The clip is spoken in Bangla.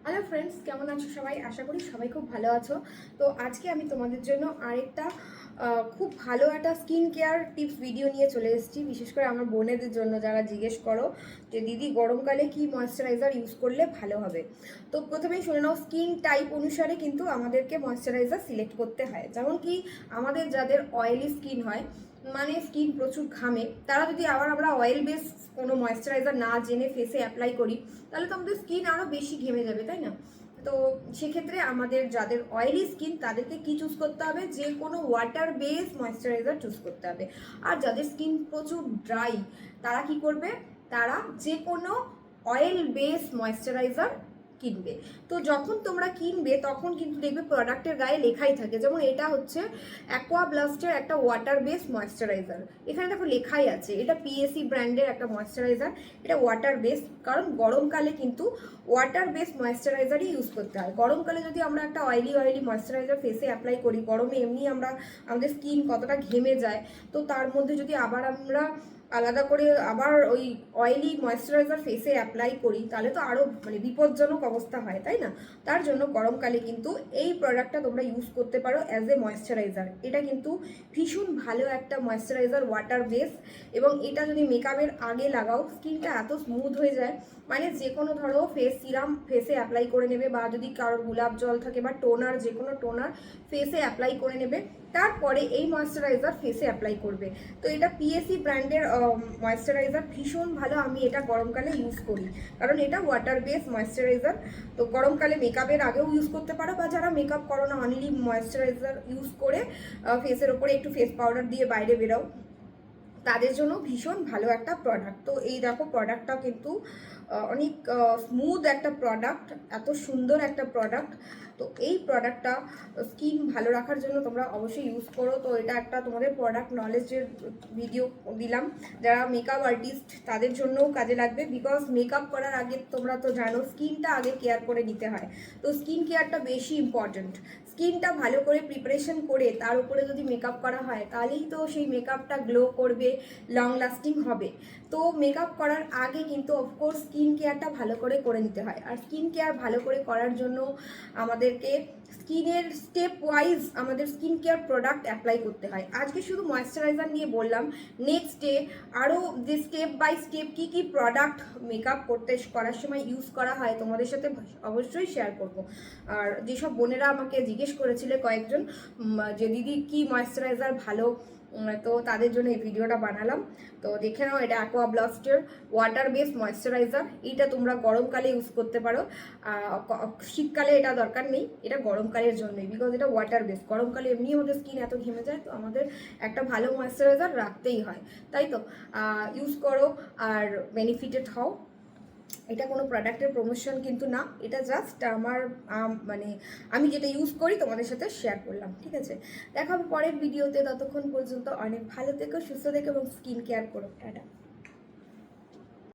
হ্যালো ফ্রেন্ডস, কেমন আছো সবাই? আশা করি সবাই খুব ভালো আছো। তো আজকে আমি তোমাদের জন্য আরেকটা খুব ভালো একটা স্কিন কেয়ার টিপস ভিডিও নিয়ে চলে এসেছি। বিশেষ করে আমার বোনেদের জন্য, যারা জিজ্ঞেস করো যে দিদি গরমকালে কি ময়েশ্চারাইজার ইউজ করলে ভালো হবে। তো প্রথমেই শুনে নাও, স্কিন টাইপ অনুসারে কিন্তু আমাদেরকে ময়েশ্চারাইজার সিলেক্ট করতে হয়। যেমন কি আমাদের যাদের অয়েলি স্কিন হয়, মানে স্কিন প্রচুর ঘামে, তারা যদি আমরা অয়েল বেস কোনো ময়েশ্চারাইজার না জেনে ফেসে অ্যাপ্লাই করি, তাহলে তো আমাদের স্কিন আরও বেশি ঘেমে যাবে, তাই না? তো সেক্ষেত্রে আমাদের যাদের অয়েলি স্কিন, তাদেরকে কি চুজ করতে হবে? যে কোনো ওয়াটার বেস ময়েশ্চারাইজার চুজ করতে হবে। আর যাদের স্কিন প্রচুর ড্রাই, তারা কি করবে? তারা যে কোনো অয়েল বেস ময়েশ্চারাইজার কিনবে। তো যখন তোমরা কিনবে তখন কিন্তু দেখবে প্রোডাক্টের গায়ে লেখাই থাকে। যেমন এটা হচ্ছে অ্যাকোয়া ব্লাস্টের একটা ওয়াটার বেস ময়েশ্চারাইজার। এখানে দেখো লেখাই আছে, এটা পিএসি ব্র্যান্ডের একটা ময়েশ্চারাইজার। এটা ওয়াটার বেস, কারণ গরমকালে কিন্তু ওয়াটার বেস ময়েশ্চারাইজারই ইউজ করতে হয়। গরমকালে যদি আমরা একটা অয়েলি ময়েশ্চারাইজার ফেসে অ্যাপ্লাই করি, গরমে এমনি আমাদের স্কিন কতটা ঘেমে যায়, তো তার মধ্যে যদি আবার আমরা আলাদা করে আবার ওই অয়েলি ময়েশ্চারাইজার ফেসে অ্যাপ্লাই করি, তাহলে তো আরও বিপজ্জনক অবস্থা হয়, তাই না? তার জন্য গরমকালে কিন্তু এই প্রোডাক্টটা তোমরা ইউজ করতে পারো অ্যাজ এ ময়েশ্চারাইজার। এটা কিন্তু ভীষণ ভালো একটা ময়েশ্চারাইজার, ওয়াটার বেস। এবং এটা যদি মেকআপের আগে লাগাও, স্কিনটা এত স্মুথ হয়ে যায়, মানে যে কোনো ধরো ফেস সিরাম ফেসে অ্যাপ্লাই করে নেবে, বা যদি কারোর গোলাপ জল থাকে বা টোনার, যে কোনো টোনার ফেসে অ্যাপ্লাই করে নেবে, তারপরে এই ময়েশ্চারাইজার ফেসে অ্যাপ্লাই করবে। তো এটা পিএসি ব্র্যান্ডের ময়েশ্চারাইজার, ভীষণ ভালো। আমি এটা গরমকালে ইউজ করি, কারণ এটা ওয়াটার বেস ময়েশ্চারাইজার। তো গরমকালে মেকআপের আগেও ইউজ করতে পারো, বা যারা মেকআপ করো না, অনলি ময়েশ্চারাইজার ইউজ করে ফেসের ওপরে একটু ফেস পাউডার দিয়ে বাইরে বেরোও, তাদের জন্য ভীষণ ভালো একটা প্রোডাক্ট। তো এই দেখো, প্রোডাক্টটা কিন্তু অনেক স্মুথ একটা প্রোডাক্ট, এত সুন্দর একটা প্রোডাক্ট। তো এই প্রোডাক্টটা স্কিন ভালো রাখার জন্য তোমরা অবশ্যই ইউজ করো। তো এটা একটা তোমাদের প্রোডাক্ট নলেজের ভিডিও দিলাম, যারা মেকআপ আর্টিস্ট তাদের জন্যও কাজে লাগবে। বিকজ মেকআপ করার আগে তোমরা তো জানো, স্কিনটা আগে কেয়ার করে নিতে হয়। তো স্কিন কেয়ারটা বেশি ইম্পর্ট্যান্ট। স্কিনটা ভালো করে প্রিপারেশন করে তার উপরে যদি মেকআপ করা হয়, তাহলেই তো সেই মেকআপটা গ্লো করবে, লং লাস্টিং হবে। তো মেকআপ করার আগে কিন্তু অফকোর্স স্কিন কেয়ারটা ভালো করে করে নিতে হয়। আর স্কিন কেয়ার ভালো করে করার জন্য আমাদেরকে স্কিনের স্টেপ ওয়াইজ আমাদের স্কিন কেয়ার প্রোডাক্ট অ্যাপ্লাই করতে হয়। আজকে শুধু ময়েশ্চারাইজার নিয়ে বললাম, নেক্সট ডে আরও যে স্টেপ বাই স্টেপ কী কী প্রোডাক্ট মেকআপ করার সময় ইউজ করা হয়, তোমাদের সাথে অবশ্যই শেয়ার করব। আর যেসব বোনেরা আমাকে জিজ্ঞেস করেছিলে কয়েকজন, যে দিদি কি ময়েশ্চারাইজার ভালো, তো তাদের জন্য এই ভিডিওটা বানালাম। তো দেখে নাও, এটা অ্যাকোয়া ব্লাস্টের ওয়াটার বেস ময়েশ্চারাইজার। এইটা তোমরা গরমকালে ইউজ করতে পারো, শীতকালে এটা দরকার নেই, এটা গরমকালের জন্যই। বিকজ এটা ওয়াটার বেস, গরমকালে এমনি আমাদের স্কিন এত ঘেমে যায়, তো আমাদের একটা ভালো ময়েশ্চারাইজার রাখতেই হয়, তাই তো ইউজ করো আর বেনিফিটেড হও। এটা কোনো প্রোডাক্টের প্রমোশন কিন্তু না, এটা জাস্ট আমার মানে আমি যেটা ইউজ করি তোমাদের সাথে শেয়ার করলাম, ঠিক আছে? দেখা হবে পরের ভিডিওতে। ততক্ষণ পর্যন্ত অনেক ভালো থেকো, সুস্থ থেকো এবং স্কিন কেয়ার করো। টাটা।